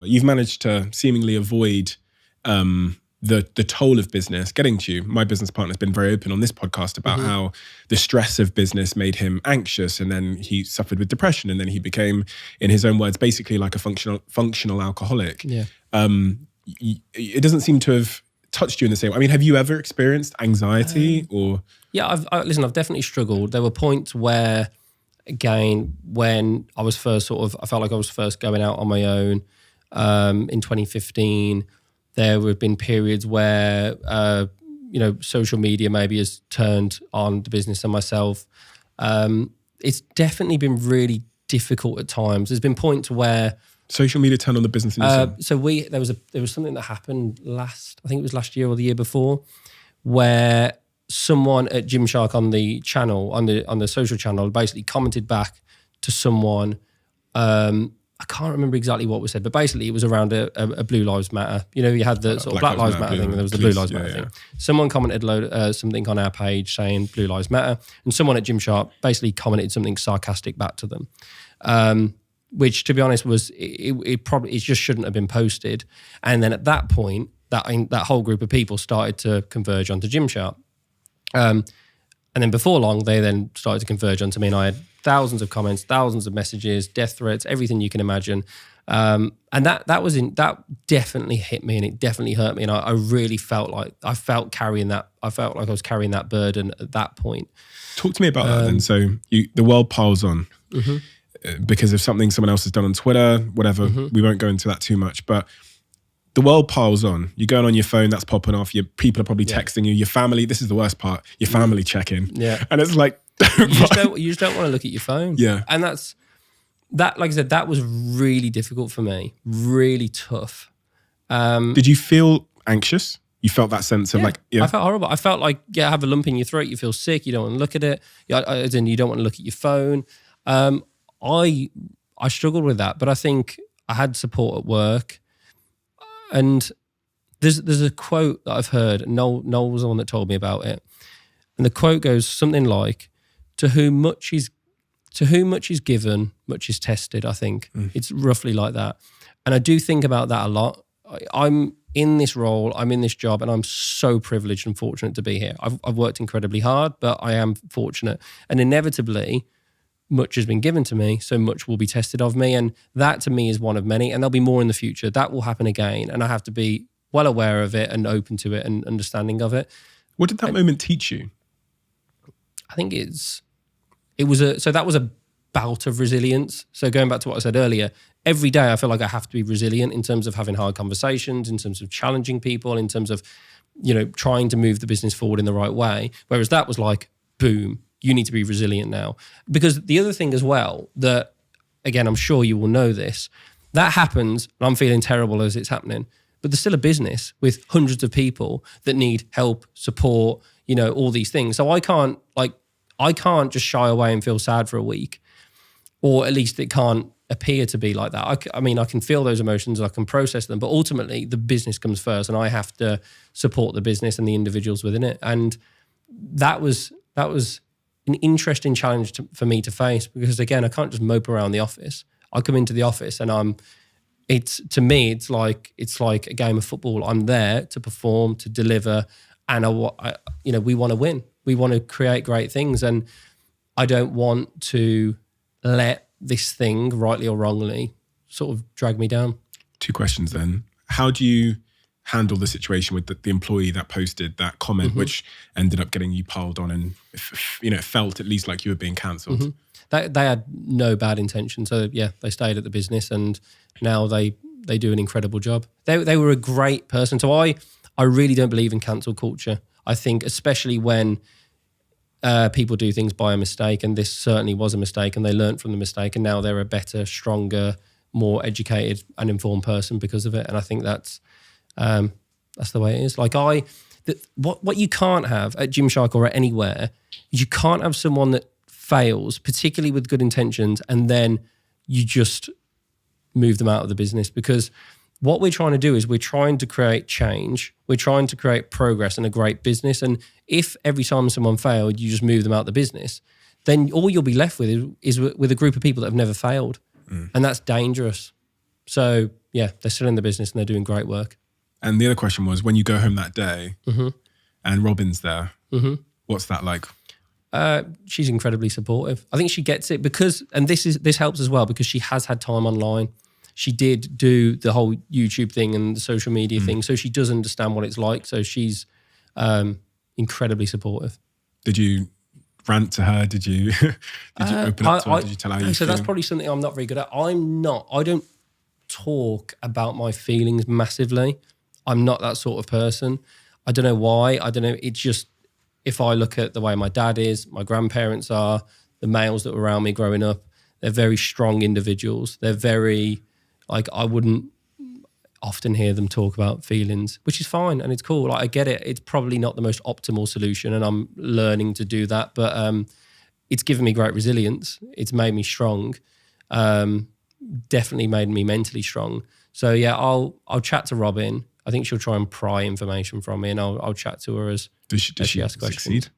You've managed to seemingly avoid the toll of business getting to you. My business partner's been very open on this podcast about how the stress of business made him anxious, and then he suffered with depression, and then he became, in his own words, basically like a functional alcoholic. Yeah. It doesn't seem to have touched you in the same way. I mean, have you ever experienced anxiety or? Yeah, I've definitely struggled. There were points where, again, when I was first I felt like I was first going out on my own in 2015. There have been periods where, social media maybe has turned on the business and myself. It's definitely been really difficult at times. There's been points where social media turned on the business. So there was something that happened I think it was last year or the year before, where someone at Gymshark on the channel, on the social channel, basically commented back to someone. I can't remember exactly what was said, but basically it was around a Blue Lives Matter. You had the sort of Black Lives Matter thing, and there was the Blue Lives Matter thing. Someone commented something on our page saying Blue Lives Matter, and someone at Gymshark basically commented something sarcastic back to them, which, to be honest, was it just shouldn't have been posted. And then at that point, that whole group of people started to converge onto Gymshark. And then before long, they then started to converge onto me, and I had thousands of comments, thousands of messages, death threats, everything you can imagine. And that definitely hit me, and it definitely hurt me. And I really felt like I felt like I was carrying that burden at that point. Talk to me about that then. So the world piles on because of something someone else has done on Twitter, whatever. We won't go into that too much, but the world piles on. You're going on your phone, that's popping off. Your people are probably texting you. Your family, this is the worst part, your family check-in. Yeah. And it's like, you just don't want to look at your phone. Yeah. And that, like I said, that was really difficult for me, really tough. Did you feel anxious? You felt that sense of I felt horrible. I felt like, have a lump in your throat, you feel sick, you don't want to look at it. As in, you don't want to look at your phone. I struggled with that, but I think I had support at work. And there's a quote that I've heard, Noel was the one that told me about it. And the quote goes something like, to whom much is given, much is tested, I think. It's roughly like that. And I do think about that a lot. I'm in this role, I'm in this job, and I'm so privileged and fortunate to be here. I've worked incredibly hard, but I am fortunate. And inevitably, much has been given to me, so much will be tested of me. And that to me is one of many, and there'll be more in the future. That will happen again. And I have to be well aware of it and open to it and understanding of it. What did that moment teach you? I think that was a bout of resilience. So going back to what I said earlier, every day I feel like I have to be resilient in terms of having hard conversations, in terms of challenging people, in terms of, trying to move the business forward in the right way. Whereas that was like, boom, you need to be resilient now. Because the other thing as well, that, again, I'm sure you will know this, that happens and I'm feeling terrible as it's happening, but there's still a business with hundreds of people that need help, support, all these things. So I can't just shy away and feel sad for a week, or at least it can't appear to be like that. I can feel those emotions, I can process them, but ultimately the business comes first, and I have to support the business and the individuals within it. And that was an interesting challenge for me to face, because again, I can't just mope around the office. I come into the office and it's like a game of football. I'm there to perform, to deliver, and we want to win. We want to create great things, and I don't want to let this thing, rightly or wrongly, sort of drag me down. 2 questions then. How do you handle the situation with the employee that posted that comment, which ended up getting you piled on, and it felt at least like you were being cancelled? They had no bad intention, so they stayed at the business, and now they do an incredible job. They were a great person. So I really don't believe in cancel culture. I think especially when people do things by a mistake, and this certainly was a mistake, and they learned from the mistake, and now they're a better, stronger, more educated and informed person because of it. And I think that's the way it is. Like what you can't have at Gymshark or at anywhere is you can't have someone that fails, particularly with good intentions, and then you just move them out of the business. Because what we're trying to do is we're trying to create change. We're trying to create progress and a great business. And if every time someone failed, you just move them out of the business, then all you'll be left with is with a group of people that have never failed. And that's dangerous. So Yeah, they're still in the business and they're doing great work. And the other question was, when you go home that day and Robin's there, what's that like? She's incredibly supportive. I think she gets it because, and this helps as well because she has had time online. She did do the whole YouTube thing and the social media thing, so she does understand what it's like. So she's incredibly supportive. Did you rant to her? Did you open up to her? Did you tell her how you So feel? that's probably something I'm not very good at. I don't talk about my feelings massively. I'm not that sort of person. I don't know why. I don't know. It's just, if I look at the way my dad is, my grandparents are, the males that were around me growing up, they're very strong individuals. They're very, like, I wouldn't often hear them talk about feelings, which is fine and it's cool. Like, I get it. It's probably not the most optimal solution and I'm learning to do that, but it's given me great resilience. It's made me strong. Definitely made me mentally strong. So yeah, I'll chat to Robin. I think she'll try and pry information from me and I'll chat to her as she asks questions. Succeed?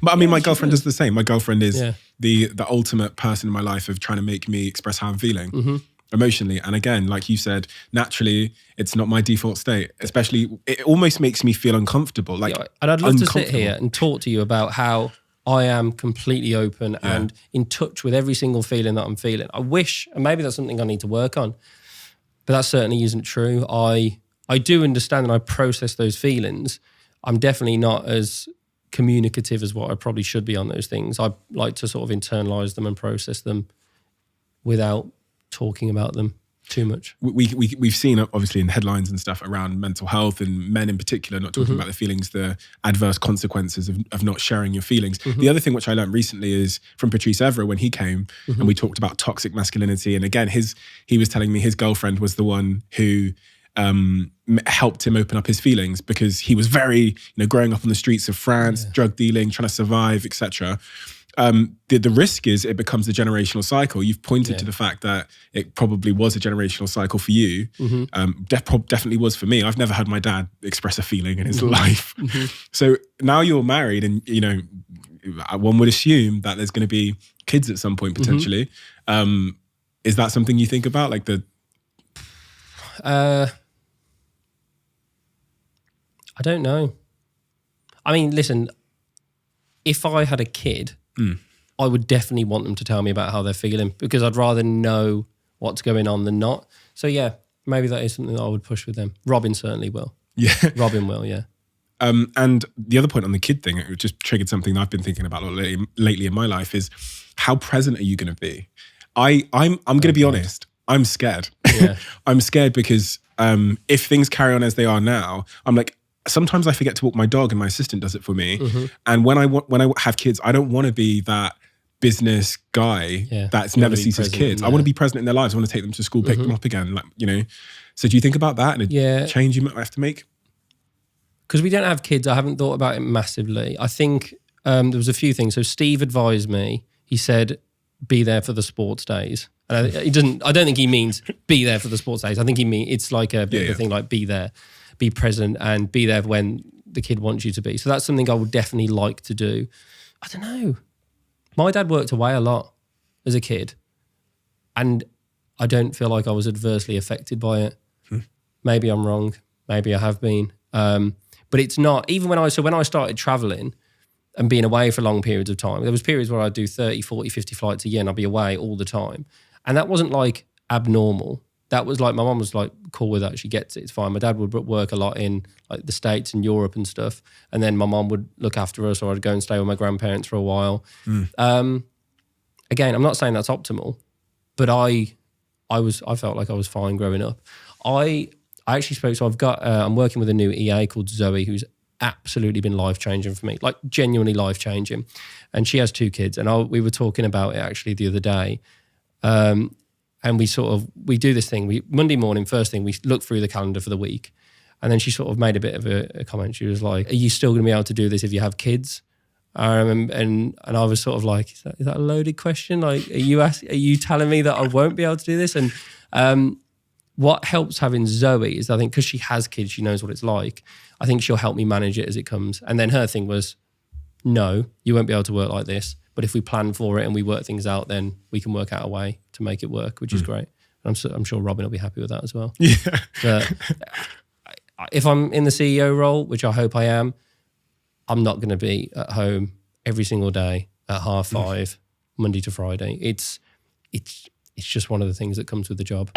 But I mean, my girlfriend does the same. My girlfriend is the ultimate person in my life of trying to make me express how I'm feeling emotionally. And again, like you said, naturally, it's not my default state. Especially, it almost makes me feel uncomfortable. Like, and I'd love to sit here and talk to you about how I am completely open and in touch with every single feeling that I'm feeling. I wish, and maybe that's something I need to work on, but that certainly isn't true. I do understand and I process those feelings. I'm definitely not as communicative as what I probably should be on those things. I like to sort of internalize them and process them without talking about them too much. We've seen, obviously, in headlines and stuff around mental health and men in particular not talking about the feelings, the adverse consequences of not sharing your feelings. The other thing which I learned recently is from Patrice Evra when he came and we talked about toxic masculinity. And again, he was telling me his girlfriend was the one who helped him open up his feelings because he was very, growing up on the streets of France, drug dealing, trying to survive, etc. The risk is it becomes a generational cycle. You've pointed to the fact that it probably was a generational cycle for you. Definitely was for me. I've never had my dad express a feeling in his life. So now you're married and, one would assume that there's going to be kids at some point potentially. Is that something you think about? Like I don't know. I mean, listen, if I had a kid, I would definitely want them to tell me about how they're feeling because I'd rather know what's going on than not. So yeah, maybe that is something that I would push with them. Robin certainly will. Yeah. Robin will, yeah. And the other point on the kid thing, it just triggered something that I've been thinking about a lot lately in my life is how present are you going to be? I'm going to be honest. I'm scared. Yeah. I'm scared because if things carry on as they are now, I'm like, sometimes I forget to walk my dog and my assistant does it for me. And when I have kids, I don't want to be that business guy that never sees his kids. I want to be present in their lives. I want to take them to school, pick them up again. So do you think about that and a change you might have to make? Because we don't have kids, I haven't thought about it massively. I think there was a few things. So Steve advised me, he said, be there for the sports days. And I don't think he means be there for the sports days. I think he means it's like a bit of a thing like be there, be present and be there when the kid wants you to be. So that's something I would definitely like to do. I don't know. My dad worked away a lot as a kid and I don't feel like I was adversely affected by it. Maybe I'm wrong. Maybe I have been. But it's not, even when I started traveling and being away for long periods of time, there was periods where I'd do 30, 40, 50 flights a year and I'd be away all the time. And that wasn't like abnormal. That was like, my mum was like cool with that. She gets it. It's fine. My dad would work a lot in like the States and Europe and stuff. And then my mum would look after us or I'd go and stay with my grandparents for a while. Again, I'm not saying that's optimal, but I felt like I was fine growing up. I actually spoke, so I'm working with a new EA called Zoe, who's absolutely been life-changing for me, like genuinely life-changing. And she has 2 kids. And we were talking about it actually the other day. And we do this thing. Monday morning, first thing, we look through the calendar for the week. And then she sort of made a bit of a comment. She was like, are you still going to be able to do this if you have kids? And I was sort of like, is that a loaded question? Like, are you telling me that I won't be able to do this? And what helps having Zoe is, I think, because she has kids, she knows what it's like. I think she'll help me manage it as it comes. And then her thing was, no, you won't be able to work like this. But if we plan for it and we work things out, then we can work out a way to make it work, which is great. I'm sure Robin will be happy with that as well. Yeah. But if I'm in the CEO role, which I hope I am, I'm not going to be at home every single day at 5:30, Monday to Friday. It's just one of the things that comes with the job.